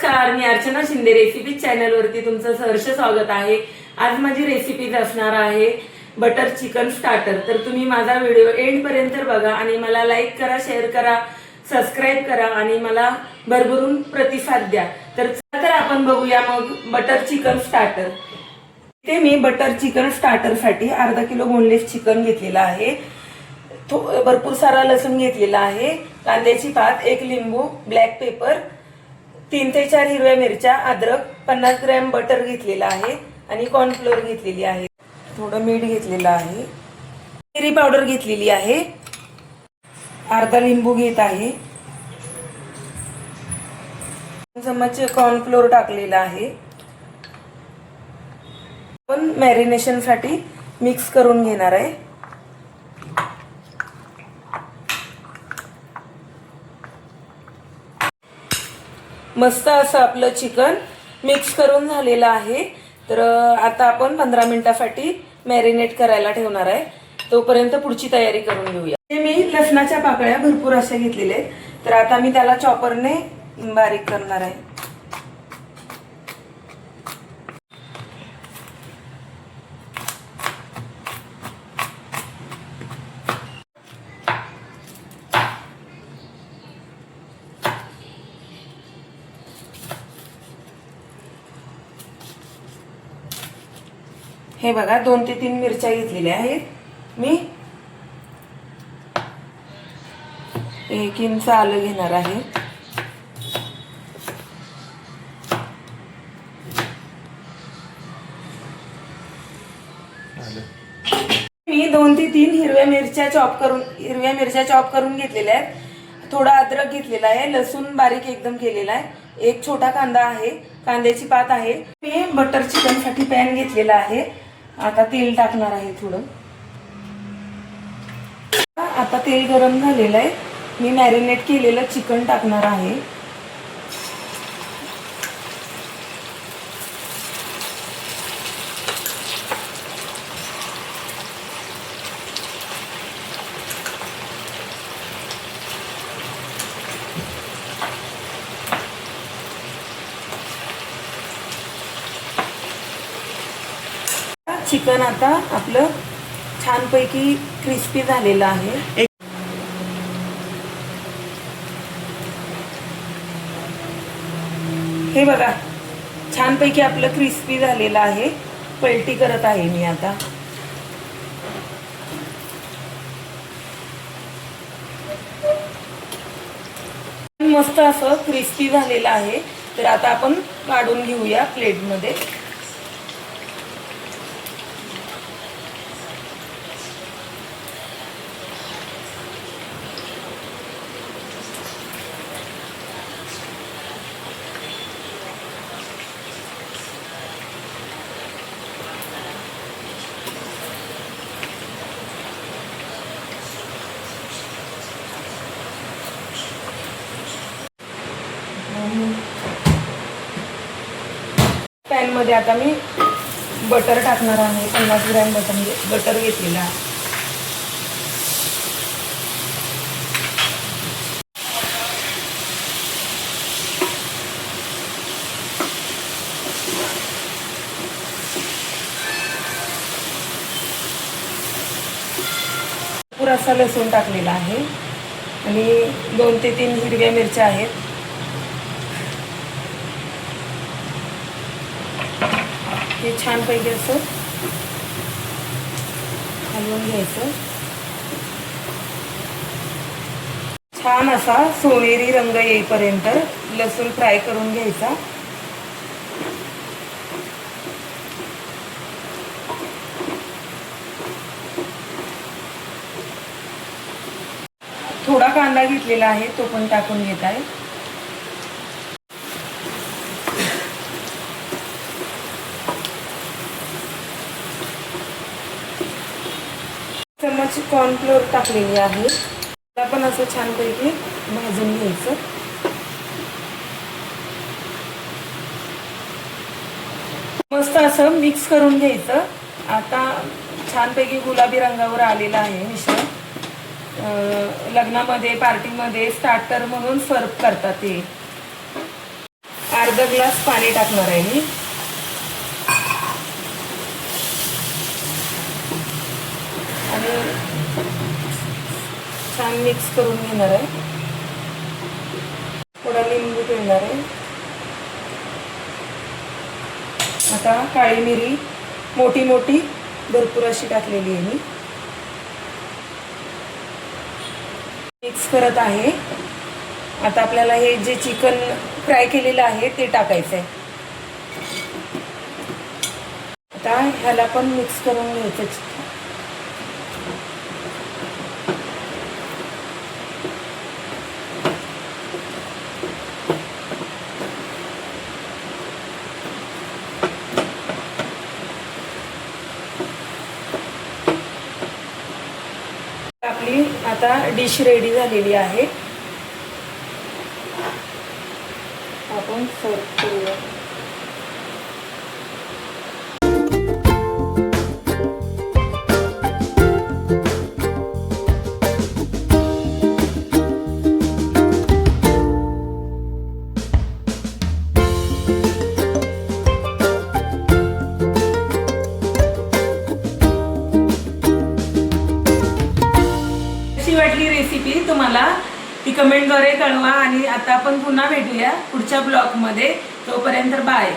नमस्कार, मी अर्चना शिंदे रेसिपी चॅनलवरती तुमचं सहर्ष स्वागत आहे। आज माझी रेसिपी असणार आहे बटर चिकन स्टार्टर। तर तुम्ही माझा व्हिडिओ एंड पर्यंत बघा आणि मला लाईक करा, शेअर करा, सबस्क्राइब करा आणि मला भरभरून प्रतिसाद द्या। तर आपण बघूया मग बटर चिकन स्टार्टर। इथे मी बटर चिकन स्टार्टर साठी अर्धा किलो बोनलेस चिकन घेतलेला आहे, भरपूर सारा लसूण घेतलेला आहे, कांद्याची पात, एक लिंबू, ब्लॅक पेपर, 3 ते 4 हिरव्या मिरच्या, अद्रक, 50 ग्रॅम बटर घेतलेला आहे आणि कॉर्नफ्लोअर घेतलेली आहे, थोडं मीठ घेतलेलं आहे, मिरी पावडर घेतलेली आहे, अर्धा लिंबू घेत आहे, चमच कॉर्नफ्लोअर टाकलेला आहे। आपण मॅरिनेशन साठी मिक्स करून घेणार आहे। मस्त असं आपलं चिकन मिक्स करून झालेलं आहे। तर आता आपण 15 मिनिटांसाठी मॅरिनेट करायला ठेवणार आहे। तोपर्यंत पुढची तयारी करून घेऊया। मी लसणाच्या पाकळ्या भरपूर अशा घेतलेल्या आहेत, तर आता मी त्याला चॉपरने बारीक करणार आहे। हे बघा 2 ते 3 मिरच्या घेतलेल्या आहेत मी। 1 इंच आलं घेणार आहे। मी 2 ते 3 हिरव्या मिरच्या चॉप करून घेतलेल्या आहेत। थोडा अद्रक घेतलेला आहे, लसूण बारीक एकदम केलेला आहे, एक छोटा कांदा आहे, कांद्याची पात आहे। मी बटर चिकन साठी पॅन घेतलेला आहे। आता तेल टाकणार आहे थोडं। आता तेल गरम झालेलं आहे, मी मॅरिनेट केलेलं चिकन टाकणार आहे। चिकन आता आपलं छानपैकी क्रिस्पी झालेलं आहे। हे बघा छानपैकी आपलं क्रिस्पी झालेलं आहे। पलटी करत आहे मी आता। मस्त असं क्रिस्पी झालेलं आहे। तर आता आपण काढून घेऊया प्लेटमध्ये। पॅन मध्ये आता मी बटर टाकणार आहे। 50 ग्रॅम बटर घेतलेला आहे। पुरासा लसूण टाकलेला आहे आणि 2 ते 3 हिरव्या मिरच्या आहेत। हे छानपैकी असं हलवून घ्यायचं। छान असा सोनेरी रंग येईपर्यंत लसूण फ्राय करून घ्यायचा। थोडा कांदा घेतलेला आहे, तो पण टाकून घेत आहे। चमच कॉर्नफ्लोअर टाकलेली आहे। त्याला पण असं छानपैकी भाजून घ्यायचं। मस्त असं मिक्स करून घ्यायचं। आता छानपैकी गुलाबी रंगावर आलेलं आहे मिश्रण। लग्नामध्ये, पार्टीमध्ये स्टार्टर म्हणून सर्व करतात ते। अर्धा ग्लास पाणी टाकणार आहे मी. आणि छान मिक्स करून घेणार आहे. थोडा लिंबू पिळणार आहे. आता काळी मिरी मोठी मोठी भरपूर अशी टाकलेली आहे मी. मिक्स करत आहे. आता आपल्याला हे जे चिकन फ्राय केलेलं आहे ते टाकायचं आहे. आता ह्याला पण मिक्स करून घ्यायचं. आपली आता डिश रेडी झालेली आहे. आपण सर्व करूया. कशी वाटली रेसिपी तुम्हाला ती कमेंटद्वारे कळवा. आणि आता आपण पुन्हा भेटूया पुढच्या ब्लॉगमध्ये. तोपर्यंत बाय.